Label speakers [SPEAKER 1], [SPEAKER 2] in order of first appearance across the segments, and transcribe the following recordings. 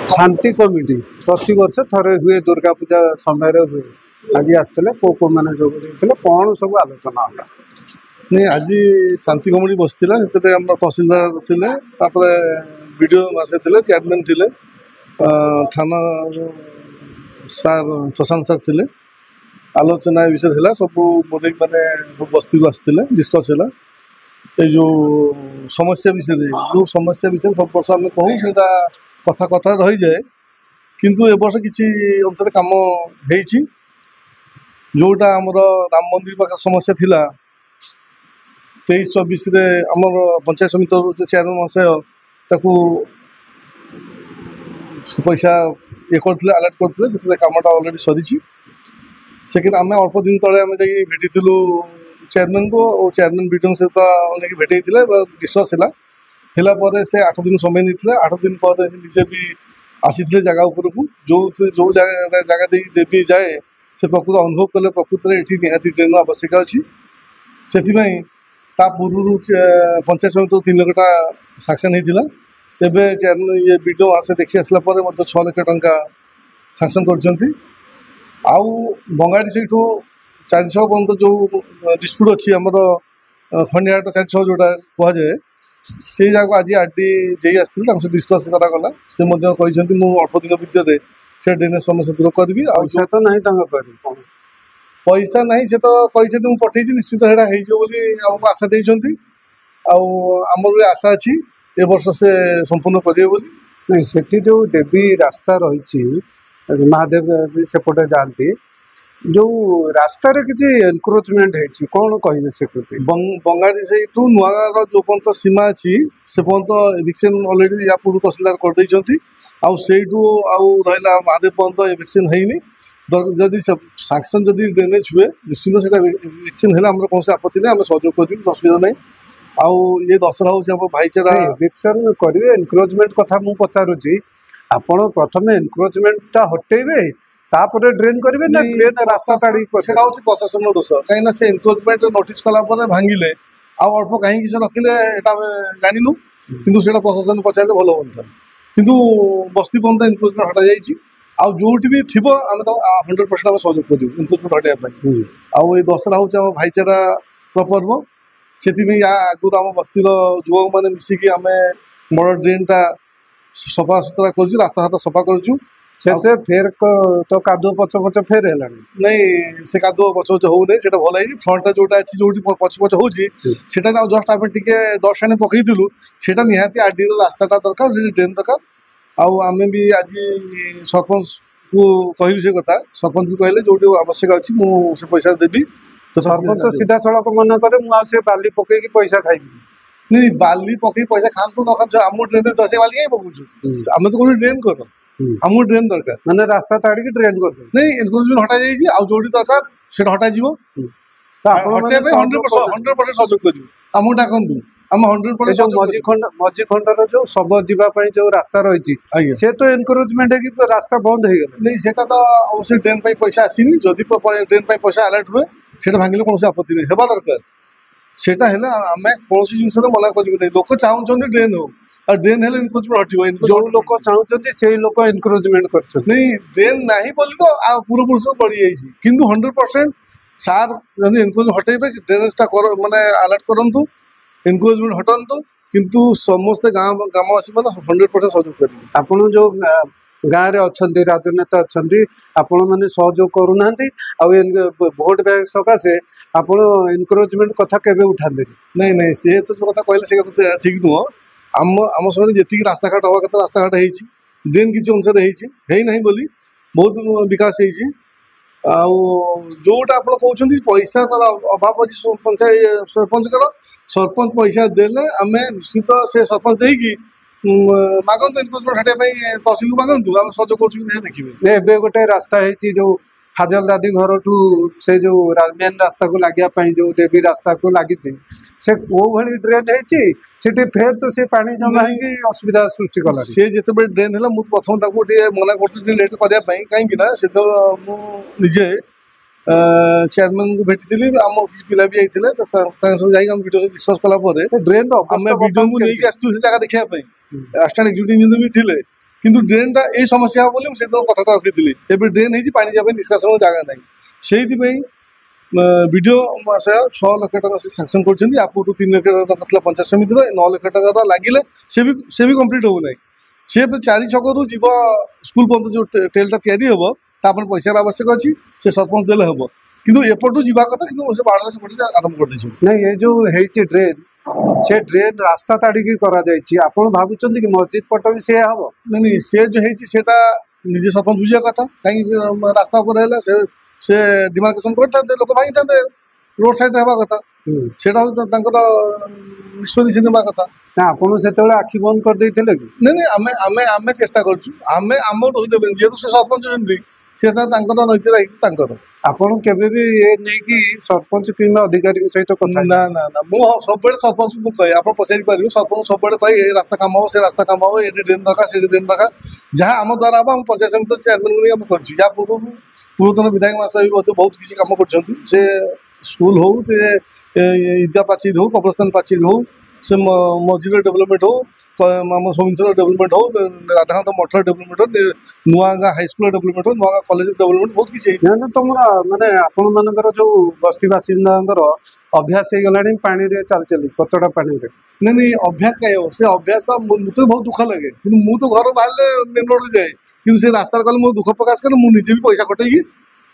[SPEAKER 1] शांति committee प्रति वर्ष थरे हुए दुर्गा पूजा समय हुए आज आसते को मैंने जो कौन सब आलोचना होला
[SPEAKER 2] नहीं आज शांति कमिटी बसला तहसीलदार थे वीडियो आसे चेयरमैन थे थाना सार प्रशांत सार थे आलोचना विषय सब मोदी मैंने सब बस्ती को आसते डिस्कस है ये जो समस्या विषय जो समस्या विषय सब वर्ष आम कहूँ से कथा कथा रही जाए किंतु ए वर्ष किसी अनुसार कम हो जोटा आमर राम मंदिर पाखे समस्या थिला 23-24 आमर पंचायत समिति चेयरमैन महाशय ताकू पैसा ये करते अलर्ट करते से कमटा अलरेडी सरी सेकेंड आम अल्प दिन तले आम जा भेटी चेयरमैन को और चेयरमैन वीडियो सहित भेटे डिस्कस है से 8 दिन समय नहीं 8 दिन पर निजे भी आसी जगह उपर को जो जो जगह देवी जाए से प्रकृत अनुभव कले प्रकृत में ये निहाती ट्रेन आवश्यक अच्छी से पूर्व पंचायत समिति 3 लाख टाका सांसन होता एवं चेयरमैन ये वीडियो आसे देखी आसला 6 लाख टंका सांसन कर बंगाड़ी से 400 पर्यटन जो डिस्प्यूट अच्छी आमर खंडियाट 400 जोटा कहुए से जगह आज आरडी जे आसते डिस्कस करागला से कहते मुझे अल्प दिन भितर से ड्रेनेज समस्या दूर करी
[SPEAKER 1] तो नहीं
[SPEAKER 2] पैसा नहीं से तो कहते मुझे पठे निश्चित आमको आशा देती आमर भी आशा अच्छी ए वर्ष से संपूर्ण करेंगे
[SPEAKER 1] नहीं से जो देवी रास्ता रही महादेव सेपटे जाती जो रास्तार किसी एनक्रोचमेंट है कौन कहे से
[SPEAKER 2] बंगाड़ी से नुआगार जो पर्यटन सीमा अच्छी से पर्यटन एविक्शन अलरेडी या पूर्व तहसीलदार करदे रहा महादेव पर्यटन एविक्शन है जदि सांसन जदि ड्रेनेज हुए निश्चिंत से एविक्शन है कौन आपत्ति नहीं आम सहयोग कर असुविधा नहीं आउ ये दशहरा हूँ भाईचारा
[SPEAKER 1] एविक्शन करेंगे एनक्रोचमेंट कथा मुझे पचारुची आपण प्रथम एनक्रोचमेंट हटेबे तापर ड्रेन करेंगे ना ड्रेन रास्ता ताड़ी
[SPEAKER 2] प्रशासन दोष कहीं से एनक्रोचमेंट नोटिस कलापर भांगिले अल्प कहीं रखिले जाणीनु किंतु से प्रशासन पचारे भल हाँ किंतु बस्ती पर्यटन एनक्रोचमेंट हटा जाइए जोटी भी थी आम तो 100% आम सहयोग करूँ एनक्रोचमेंट हटाइवाई आउ दशहरा हूँ भाईचारा पर्व से आगुरी आम बस्तीर युवक मैंने मिसिकी आम बड़ ड्रेनटा सफा सुतरा कर रास्ता घाट सफा करूँ
[SPEAKER 1] से फेर तो कादुओ पछ पछ फेर है
[SPEAKER 2] नहीं से कादुओ पछ पछ हो नहीं सेटा भल फ्रंट जोटा अच्छी जो पछ पछ हो जस्ट आम टे डस्ट पकईलु से निहाती आरडी रास्ताटा दरकार ड्रेन दरकार आम भी आज सरपंच को कहलु से कथा सरपंच भी कहले जो आवश्यक अच्छी मुझे पैसा देवी
[SPEAKER 1] तो सरपंच तो सीधा सड़क मन करे मुझे बाली पकईकी पैसा खाइबी
[SPEAKER 2] नहीं बाली पकई पैसा खातु न खा आम ड्रेन दस बाली कहीं पकाऊ आम तो कौन ड्रेन कर आमको ड्रेन दरकार
[SPEAKER 1] मैंने रास्ता ताड़ी ड्रेन कर
[SPEAKER 2] नहीं एनक्रोचमेंट हटा जाइए जो दरकार से हटा हटाइबे 100% सहयोग करूँ आमको डाकतु आम 100%
[SPEAKER 1] मझी खंडर जो सब जावाई जो रास्ता रही से तो एनक्रोचमेंट है रास्ता बंद हो गला
[SPEAKER 2] नहीं से तो अवश्य ड्रेन पैसा आसनी जदि ड्रेन पैसा अलर्ट हुए से भांगे कौन आपत्ति नहीं होगा दरकार सेटा है आम कौन जिनस मना कर लोक चाहते ड्रेन हो और ड्रेन है एनक्रोचमेंट हटो
[SPEAKER 1] जो लोग चाहते से लोग एनक्रोचमेंट कर
[SPEAKER 2] नहीं ड्रेन नहीं बोली तो पूर्वपुरुष बढ़ी जाइए किंतु 100% सार एनक्रोचमेंट हटेबे ड्रेनेजटा माने अलर्ट करूँ एनक्रोचमेंट हटातु किंतु समस्ते ग्रामवासी मैंने 100% सहयोग करेंगे
[SPEAKER 1] आपड़ जो गाँव में अच्छा राजनेता अच्छा आपण मैंने सहयोग करूना भोट बैंक सकाशे आप एनक्रोचमेंट कथा केबे उठाते
[SPEAKER 2] नहीं नहीं से तो जो कथा कहले से ठीक नुह आम समय जी रास्ता घाट हवा कथा रास्ता घाट हो ड्रेन किसी अनुसार है नहीं बोली बहुत विकास जोटा आप कहते पैसा तार अभाव अच्छी पंचायत सरपंच पैसा देले आम निश्चित से सरपंच देकी मागंतु एनक्रोचमेंट हटाइबा तहसील को मागंतु आम सहयोग कर देखिए
[SPEAKER 1] गोटे रास्ता है जो हाजल दादी घर ठू से जो मेन रास्ता को लगे जो देवी रास्ता को लगी से को भाई ड्रेन है फेर तो से पानी जमा है असुविधा सृष्टि कला
[SPEAKER 2] सी जिते ड्रेन है मुझे प्रथम मना कर लेट करने कहीं से निजे चेयरमैन को भेटी आम किसी पिला भी जाइए वीडियो से डिस्कस कलापर
[SPEAKER 1] ड्रेन
[SPEAKER 2] आम वीडियो को लेकिन आसू से जगह देखापी असिस्टेंट एक्जिक्यूटिव इंजीनियर भी थे কিন্তু ড্রেনটা এই সমস্যা হବ ବୋଲି ମୁଁ ସେଦିନ କଥାଟା ରଖିଥିଲି। ଏବେ ଡ୍ରେନ୍ ହେଇଛି, ପାଣି ଯିବା ପାଇଁ ନିଷ୍କାସନ ଜାଗା ନାହିଁ। ସେଇଥିପାଇଁ ବିଡିଓ ମହାଶୟ 6 ଲକ୍ଷ ଟଙ୍କା ସେ ସାଂସନ୍ କରିଛନ୍ତି। ୟା ପୂର୍ବରୁ 3 ଲକ୍ଷ ଟଙ୍କା ଥିଲା ପଞ୍ଚାୟତ ସମିତିର, 9 ଲକ୍ଷ ଟଙ୍କା ଲାଗିଲେ ସେ ବି କମ୍ପ୍ଲିଟ୍ ହେଉନାହିଁ। ସେ 4 ଛକରୁ ଯିବ ସ୍କୁଲ ପର୍ଯ୍ୟନ୍ତ ଯେଉଁ ଟେଲ୍ଟା ତିଆରି ହେବ, ତା ପାଇଁ ପଇସାର ଆବଶ୍ୟକ ଅଛି, ସେ ସରପଞ୍ଚ ଦେଲେ ହେବ। କିନ୍ତୁ ଏପଟୁ ଯିବା କଥା, କିନ୍ତୁ ସେ ବାଡ଼ରେ ସେପଟେ ଆରମ୍ଭ କରିଦେଇଛନ୍ତି।
[SPEAKER 1] ନାଇଁ, ଏ ଯୋଉ ହେଇଛି ଡ୍ରେନ୍, ସେ ଡ୍ରେନ୍ ରାସ୍ତା ତାଡ଼ିକି କରାଯାଇଛି। ଆପଣ ଭାବୁଛନ୍ତି କି ମସଜିଦ ପଟ ବି ସେୟା ହବ?
[SPEAKER 2] ନାଇଁ, ସେ ଯେଉଁ ହେଇଛି ସେଟା ନିଜେ ସରପଞ୍ଚ ବୁଝିବା କଥା। କାହିଁକି ରାସ୍ତା ଉପରେ ହେଲେ ସେ ଡିମାର୍କେସନ କରିଥାନ୍ତେ, ଲୋକ ଭାଙ୍ଗିଥାନ୍ତେ, ରୋଡ ସାଇଡରେ ହେବା କଥା। ସେଇଟା ହଉଛି ତାଙ୍କର ନିଷ୍ପତ୍ତି ସେ ନେବା କଥା।
[SPEAKER 1] ନା, ଆପଣ ସେତେବେଳେ ଆଖି ବନ୍ଦ କରିଦେଇଥିଲେ କି?
[SPEAKER 2] ନାଇଁ, ଆମେ ଚେଷ୍ଟା କରୁଛୁ। ଆମ ଦୋଷ ଦେବେନି, ଯେହେତୁ ସେ ସରପଞ୍ଚ ଅଛନ୍ତି, ସେ ତାଙ୍କର ନୈତିକ ଦାୟିତ୍ୱ ତାଙ୍କର।
[SPEAKER 1] ଆପଣ କେବେ ବି ଏ ନେଇକି ସରପଞ୍ଚ କିମ୍ବା ଅଧିକାରୀଙ୍କ ସହିତ କଥା?
[SPEAKER 2] ନା, ମୁଁ ସବୁବେଳେ ସରପଞ୍ଚକୁ ମୁଁ କହେ, ଆପଣ ପଚାରି ପାରିବେ, ସରପଞ୍ଚ ସବୁବେଳେ କହେ ଏ ରାସ୍ତା କାମ ହବ, ସେ ରାସ୍ତା କାମ ହବ, ଏଠି ଡ୍ରେନ୍ ଦରକାର, ସେଠି ଡ୍ରେନ୍ ଦରକାର। ଯାହା ଆମ ଦ୍ୱାରା ହବ, ଆମ ପଞ୍ଚାୟତ ସମିତିର ଚେୟାରମ୍ୟାନଙ୍କୁ ନେଇ ଆମେ କରୁଛୁ। ୟା ପୂର୍ବରୁ ପୂର୍ବତନ ବିଧାୟକ ମହାଶୟ ବି ମଧ୍ୟ ବହୁତ କିଛି କାମ କରିଛନ୍ତି। ସେ ସ୍କୁଲ ହଉ, ସେ ଇଦା ପାଚେରୀ ହଉ, କବରସ୍ଥାନ ପାଚେରୀ ହଉ, ସେ ମସ୍ଜିଦର ଡେଭଲପମେଣ୍ଟ ହଉ, ଆମ ସୋମେଶ୍ୱର ଡେଭଲପମେଣ୍ଟ ହଉ, ରାଧାକାନ୍ତ ମଠର ଡେଭଲପମେଣ୍ଟ ହଉ, ନୂଆ ଗାଁ ହାଇସ୍କୁଲର ଡେଭଲପମେଣ୍ଟ ହଉ, ନୂଆ ଗାଁ କଲେଜର ଡେଭଲପମେଣ୍ଟ, ବହୁତ କିଛି ହେଇଛି।
[SPEAKER 1] ନା, ତମର ମାନେ ଆପଣମାନଙ୍କର ଯୋଉ ବସ୍ତି ବାସିନ୍ଦାଙ୍କର ଅଭ୍ୟାସ ହେଇଗଲାଣି ପାଣିରେ ଚାଲି କଚଡ଼ା ପାଣିରେ।
[SPEAKER 2] ନାଇଁ, ଅଭ୍ୟାସ କାହିଁ ହବ? ସେ ଅଭ୍ୟାସ ମୋତେ ବହୁତ ଦୁଃଖ ଲାଗେ। କିନ୍ତୁ ମୁଁ ତ ଘର ବାହାରିଲେ ମେନ୍ ରୋଡରେ ଯାଏ, କିନ୍ତୁ ସେ ରାସ୍ତାରେ ଗଲେ ମୋର ଦୁଃଖ ପ୍ରକାଶ କଲେ। ମୁଁ ନିଜେ ବି ପଇସା କଟେଇକି,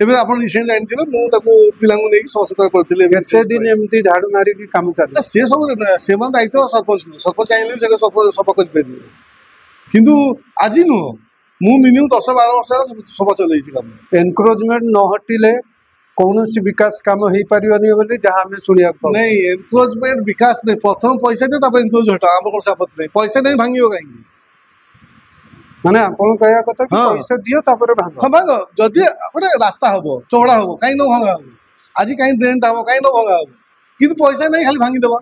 [SPEAKER 2] ଏବେ ଆପଣ ରିସେଣ୍ଟ ଜାଣିଥିବେ, ମୁଁ ତାକୁ ପିଲାଙ୍କୁ ନେଇକି ସଚେତନ କରିଥିଲି।
[SPEAKER 1] କେତେ ଦିନ ଏମିତି ଝାଡୁ ମାରିକି କାମ ଚାଲିଛି?
[SPEAKER 2] ସେ ସବୁ ସେମାନେ ଦାୟିତ୍ୱ ସରପଞ୍ଚ ଚାହିଁଲେ ବି ସେଇଟା ସଫା କରିପାରିବେ। କିନ୍ତୁ ଆଜି ନୁହଁ, ମୁଁ ମିନିମମ୍ 10-12 ବର୍ଷ ହେଲା ସଫା ଚଲେଇଛି କାମ।
[SPEAKER 1] ଏନକ୍ରୋଚମେଣ୍ଟ ନ ହଟିଲେ କୌଣସି ବିକାଶ କାମ ହେଇପାରିବନି ବୋଲି ଯାହା ଆମେ ଶୁଣିବାକୁ ପାଉ।
[SPEAKER 2] ନାଇଁ, ଏନକ୍ରୋଚମେଣ୍ଟ ବିକାଶ ନାହିଁ। ପ୍ରଥମ ପଇସା ଦିଅ, ତାପରେ ଏନକ୍ରୋଚ ହଟାଅ। ଆମର କୌଣସି ଆପତ୍ତି ନାହିଁ। ପଇସା ନେଇ ଭାଙ୍ଗିବ କାହିଁକି?
[SPEAKER 1] ମାନେ ଆପଣ କହିବା କଥା କି ପଇସା ଦିଅ ତାପରେ ଭାଙ୍ଗ।
[SPEAKER 2] ହଁ, ଭାଙ୍ଗ। ଯଦି ଗୋଟେ ରାସ୍ତା ହବ, ଚଉଡ଼ା ହବ, କାହିଁ ନ ଭଙ୍ଗା ହବ? ଆଜି କାହିଁ ଡ୍ରେନ୍ଟା ହବ, କାହିଁ ନ ଭଙ୍ଗା ହବ? କିନ୍ତୁ ପଇସା ନେଇ ଖାଲି ଭାଙ୍ଗିଦେବା।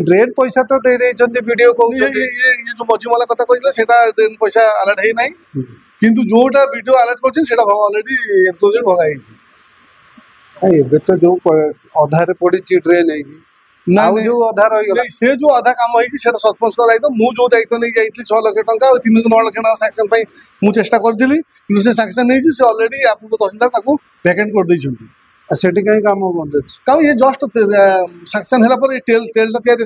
[SPEAKER 1] ଡ୍ରେନ୍ ପଇସା ତ ଦେଇଛନ୍ତି, ବିଡିଓ କହୁଛନ୍ତି।
[SPEAKER 2] ଯୋଉ ମଝିମାଲା କଥା କହିଥିଲେ, ସେଟା ଡ୍ରେନ୍ ପଇସା ଆଲର୍ଟ ହେଇନାହିଁ। କିନ୍ତୁ ଯୋଉଟା ବିଡିଓ ଆଲର୍ଟ କରିଛନ୍ତି, ସେଟା ଅଲରେଡି ଏନକ୍ରୋଚମେଣ୍ଟ ଭଙ୍ଗା ହେଇଛି।
[SPEAKER 1] ଏବେ ତ ଯୋଉ ଅଧାରେ ପଡିଛି ଡ୍ରେନ୍ ହେଇକି, ଯୋଉ ଅଧା ରହିଗଲା,
[SPEAKER 2] ସେ ଯୋଉ ଅଧା କାମ ହେଇଛି ସେଟା ସରପଞ୍ଚ ଦାୟିତ୍ୱ। ମୁଁ ଯୋଉ ଦାୟିତ୍ୱ ନେଇକି ଯାଇଥିଲି 6 ଲକ୍ଷ ଟଙ୍କା ଆଉ 9 ଲକ୍ଷ ଟଙ୍କା ସାଂକ୍ସନ ପାଇଁ ମୁଁ ଚେଷ୍ଟା କରିଥିଲି, କିନ୍ତୁ ସେ ସାଂକ୍ସନ ହେଇଛି। ସେ ଅଲରେଡି ଆପଣଙ୍କ ତହସିଲଦାର ତାକୁ ଭ୍ୟାକେଣ୍ଟ କରିଦେଇଛନ୍ତି।
[SPEAKER 1] ସେଠି କାହିଁ କାମ ବନ୍ଦ ଅଛି?
[SPEAKER 2] କାରଣ ଇଏ ଜଷ୍ଟ ସାଂକ୍ସନ ହେଲା ପରେ ଟେଲ୍ଟା ତିଆରି,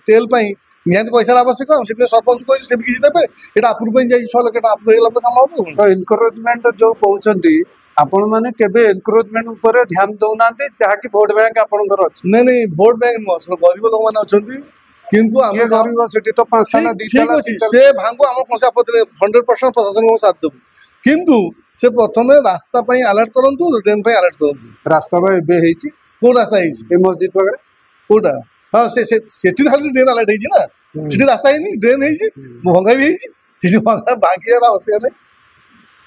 [SPEAKER 2] ଟେଲ୍ ପାଇଁ ନିହାତି ପଇସାର ଆବଶ୍ୟକ। ସେଥିପାଇଁ ସରପଞ୍ଚ କହିଛି ସେ ବି କିଛି ଦେବେ। ଏଇଟା ଆପ୍ରୁଭ୍ ପାଇଁ ଯାଇଛି 6 ଲକ୍ଷ ଟଙ୍କା ଆପ୍ରୁଭ୍ ହେଇଗଲା ପରେ କାମ ହବ।
[SPEAKER 1] ଏନକ୍ରୋଚମେଣ୍ଟ ଯୋଉ କହୁଛନ୍ତି, ଆପଣ ମାନେ କେବେ ଏନକ୍ରୋଚମେଣ୍ଟ ଉପରେ ଧ୍ୟାନ ଦଉନାହାନ୍ତି, ଯାହାକି ଭୋଟ ବ୍ୟାଙ୍କ ଆପଣଙ୍କର ଅଛି?
[SPEAKER 2] ନାଇଁ, ଭୋଟ ବ୍ୟାଙ୍କ ନୁହଁ, ଗରିବ ଲୋକମାନେ ଅଛନ୍ତି। କିନ୍ତୁ ଆମେ
[SPEAKER 1] ଗରିବ, ସେଠି ତ 5 ତାଲା 2
[SPEAKER 2] ଠିକ
[SPEAKER 1] ତାଲା
[SPEAKER 2] ଅଛି, ସେ ଭାଙ୍ଗୁ, ଆମର କୌଣସି ଆପତ୍ତି ନାହିଁ। 100% ପ୍ରଶାସନକୁ ସାଥ ଦେବୁ। କିନ୍ତୁ ସେ ପ୍ରଥମେ ରାସ୍ତା ପାଇଁ ଆଲର୍ଟ କରନ୍ତୁ, ଡ୍ରେନ୍ ପାଇଁ ଆଲର୍ଟ କରନ୍ତୁ।
[SPEAKER 1] ରାସ୍ତା ବା ଏବେ ହେଇଛି।
[SPEAKER 2] କୋଉ ରାସ୍ତା ହେଇଛି?
[SPEAKER 1] ଏ ମସଜିଦ ପାଖରେ।
[SPEAKER 2] କୋଉଟା? ହଁ, ସେଠି ଖାଲି ଡ୍ରେନ୍ ଆଲର୍ଟ ହେଇଛି ନା, ସେଠି ରାସ୍ତା ହେଇନି, ଡ୍ରେନ୍ ହେଇଛି, ଭଙ୍ଗା ବି ହେଇଛି। ସେଠି ଭାଙ୍ଗିବାର ଆବଶ୍ୟକ ନାହିଁ।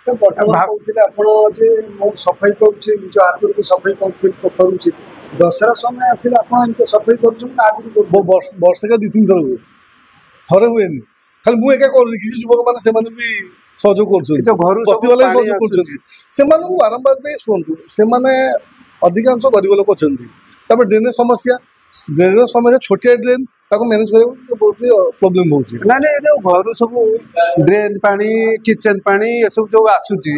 [SPEAKER 3] କହୁଥିଲେ ଆପଣ ଯେ ମୁଁ ସଫେଇ କରୁଛି, ନିଜ ହାତରୁ ବି ସଫେଇ କରୁଛି। ଦଶହରା ସମୟ ଆସିଲେ ଆପଣ ଏମିତି ସଫେଇ କରୁଛନ୍ତି? ଆଗରୁ
[SPEAKER 2] ବର୍ଷକେ 2-3 ଥର ହୁଏ, ଥରେ ହୁଏନି। ଖାଲି ମୁଁ ଏକା କରୁନି, କିଛି ଯୁବକମାନେ ସେମାନେ ବି ସହଯୋଗ କରୁଛନ୍ତି, ବସ୍ତି ବାଲା ବି ସହଯୋଗ କରୁଛନ୍ତି। ସେମାନଙ୍କୁ ବାରମ୍ବାର ନେଇ ଶୁଣନ୍ତୁ, ସେମାନେ ଅଧିକାଂଶ ଗରିବ ଲୋକ ଅଛନ୍ତି। ତାପରେ ଡ୍ରେନେଜ ସମସ୍ୟା, ଛୋଟିଆ ଡ୍ରେନ୍ ତାକୁ ମ୍ୟାନେଜ କରିବାକୁ ବହୁତ ପ୍ରୋବ୍ଲେମ ହଉଛି।
[SPEAKER 1] ନାଇଁ, ଏ ଯୋଉ ଘରୁ ସବୁ ଡ୍ରେନ୍ ପାଣି, କିଚେନ ପାଣି ଏସବୁ ଯୋଉ ଆସୁଛି,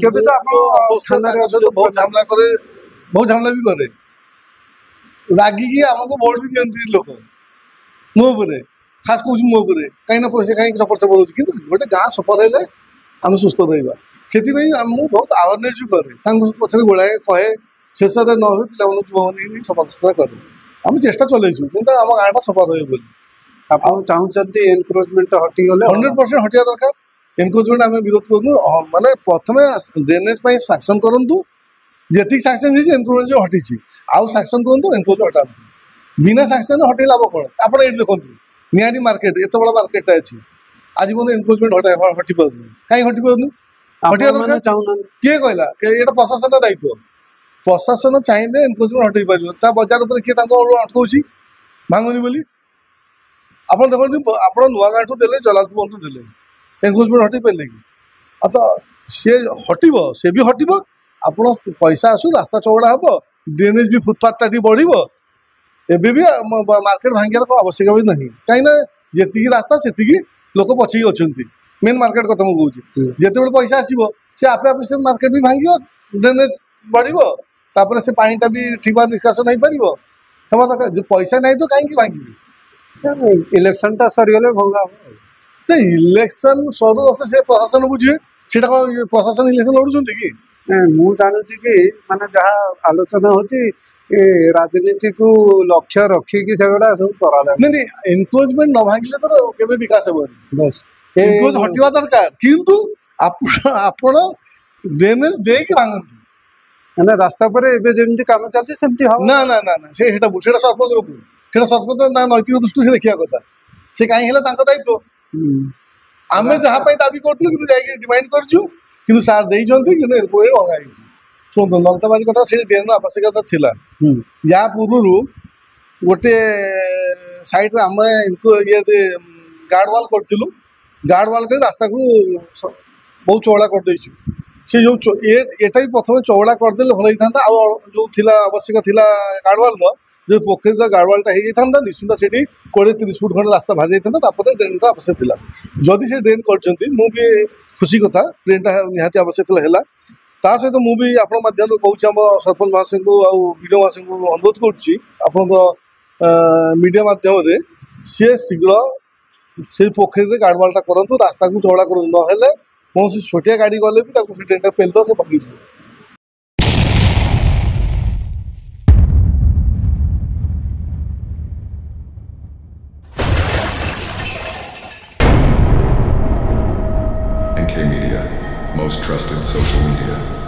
[SPEAKER 1] କେବେ ତ ଆପଣ
[SPEAKER 2] ବହୁତ ଝାମଲା କରେ, ବହୁତ ଝାମଲା ବି କରେ। ରାଗିକି ଆମକୁ ଭୋଟ ବି ଦିଅନ୍ତି ଲୋକ ମୋ ଉପରେ, ଖାସ୍ କହୁଛି ମୋ ଉପରେ। କାହିଁକି ନା ପଇସା କାହିଁକି ସଫର ହଉଛି। କିନ୍ତୁ ଗୋଟେ ଗାଁ ସଫର ହେଲେ ଆମେ ସୁସ୍ଥ ରହିବା। ସେଥିପାଇଁ ମୁଁ ବହୁତ ଆୱାରନେସ୍ ବି କରେ, ତାଙ୍କ ପଛରେ ଗୋଳାଏ, କହେ। ଶେଷରେ ନ ହୁଏ ପିଲାମାନଙ୍କୁ ଯୁବକ ନେଇ ସଫାସୁତୁରା କରେ। ଆମେ ଚେଷ୍ଟା ଚଲେଇଛୁ, କିନ୍ତୁ ଆମ ଗାଁଟା ସଫା ରହିବ ବୋଲି।
[SPEAKER 1] ଆପଣ ଚାହୁଁଛନ୍ତି ଏନକ୍ରୋଚମେଣ୍ଟ ହଟିଗଲେ?
[SPEAKER 2] 100% ହଟିବା ଦରକାର। ଏନକ୍ରୋଚମେଣ୍ଟ ଆମେ ବିରୋଧ କରୁନୁ। ମାନେ ପ୍ରଥମେ ଡ୍ରେନେଜ ପାଇଁ ସାଂକ୍ସନ କରନ୍ତୁ, ଯେତିକି ସାଂକ୍ସନ ହେଇଛି ଏନକ୍ରୋଚମେଣ୍ଟ ହଟିଛି, ଆଉ ସାଂକ୍ସନ କରନ୍ତୁ, ଏନକ୍ରୋଚମେଣ୍ଟ ହଟାନ୍ତୁ। ବିନା ସାଂକ୍ସନ ହଟେଇ ଲାଭ କ'ଣ? ଆପଣ ଏଇଠି ଦେଖନ୍ତୁ, ନିହାତି ମାର୍କେଟ, ଏତେ ବଡ଼ ମାର୍କେଟଟା ଅଛି, ଆଜି ପର୍ଯ୍ୟନ୍ତ ଏନକ୍ରୋଚମେଣ୍ଟ ହଟି ପାରୁନି। କାହିଁକି ହଟି ପାରୁନି? ହଟିବା ଦରକାର।
[SPEAKER 1] ଚାହୁଁନାହାନ୍ତି?
[SPEAKER 2] କିଏ କହିଲା? ଏଇଟା ପ୍ରଶାସନର ଦାୟିତ୍ୱ। ପ୍ରଶାସନ ଚାହିଁଲେ ଏନକ୍ରୋଚମେଣ୍ଟ ହଟେଇ ପାରିବ। ତା ବଜାର ଉପରେ କିଏ ତାଙ୍କ ଅଟକଉଛି ଭାଙ୍ଗୁନି ବୋଲି? ଆପଣ ଦେଖନ୍ତୁ, ଆପଣ ନୂଆ ଗାଁଠୁ ଦେଲେ, ଜଲାଲପୁର ପର୍ଯ୍ୟନ୍ତ ଦେଲେ, ଏନକ୍ରୋଚମେଣ୍ଟ ହଟେଇ ପାରିଲେ କି? ଆଉ ତ ସେ ହଟିବ, ସେ ବି ହଟିବ। ଆପଣ ପଇସା ଆସୁ, ରାସ୍ତା ଚଉଡ଼ା ହବ, ଡ୍ରେନେଜ ବି ଫୁଟପାଥଟା ଟିକେ ବଢ଼ିବ। ଏବେ ବି ମାର୍କେଟ ଭାଙ୍ଗିବାର କ'ଣ ଆବଶ୍ୟକ ବି ନାହିଁ। କାହିଁକିନା ଯେତିକି ରାସ୍ତା ସେତିକି लोक पछी अछंती मेन मार्केट कथा मु कहूची जेतेबेले पैसा आसीबो से आपे आपे से मार्केट भी भांगियो ड्रेनेज बढ़िबो तापर से पानीटा भी ठीक बार निष्कासन नहीं पारिबो हेबा त जो पैसा नहीं तो काहे की भांगिबी
[SPEAKER 1] सर इलेक्शन टा सरिगले भंगा
[SPEAKER 2] तो इलेक्शन सरू से प्रशासन बुझे सेटा प्रशासन इलेक्शन लड़ुचंती कि
[SPEAKER 1] मु जानुची कि माने जहा आलोचना होची राजनीति को लक्ष्य रखिकी सेगुड़ा सब करा
[SPEAKER 2] नहीं नहीं एनक्रोचमेंट न भांगिले तो केबे विकास हेबनी
[SPEAKER 1] बस
[SPEAKER 2] एनक्रोच हटिवा दरकार किंतु आपण ड्रेनेज दे के भांगंती
[SPEAKER 1] माने रास्ता पर एबे जेमति काम चलछि सेमति हो
[SPEAKER 2] ना ना ना ना से हेटा सेटा सरपंच को सेटा सरपंच ना नैतिक दृष्टि से देखिया कथा से काहे हेला तांको दायित्व आमे जहा पई दाबी करथलु कि जाई के डिमांड करछु किंतु सार देई जंती कि ने कोई होगा हिची सुन नलताबाजी कथा से ड्रेन आवश्यकता थिला या पूर्वरु गोटे साइड रे हम इनको ये गार्ड वाल करथिलु गार्ड वाल के रास्ता को बहुत चौड़ा कर देइछु से जो एटा भी प्रथम चौड़ा कर देले भलै थांता आ जो थिला आवश्यक थिला गार्ड वाल रो जो पोखरी रो गार्ड वाल ता हे थांता निश्चित सेठी 20-30 फुट खंड रास्ता भार जाई थांता तापर ड्रेन रा आवश्यक थिला जदि से ड्रेन करचंती मु भी खुशी कथा ड्रेन टा निहाती आवश्यक थिला ता सहित मु भी आपण माध्यम कहूँ आम सरपंच महाशय को वीडियो महाशय को अनुरोध करुच्ची आपण मीडिया माध्यम सी शीघ्र से पोखरी गाड़वालटा करूँ रास्ता को चौड़ा करूँ ना कौन छोटिया गाड़ी गले भी ट्रेन पेल दो से भागी
[SPEAKER 4] NK Media, most trusted social media.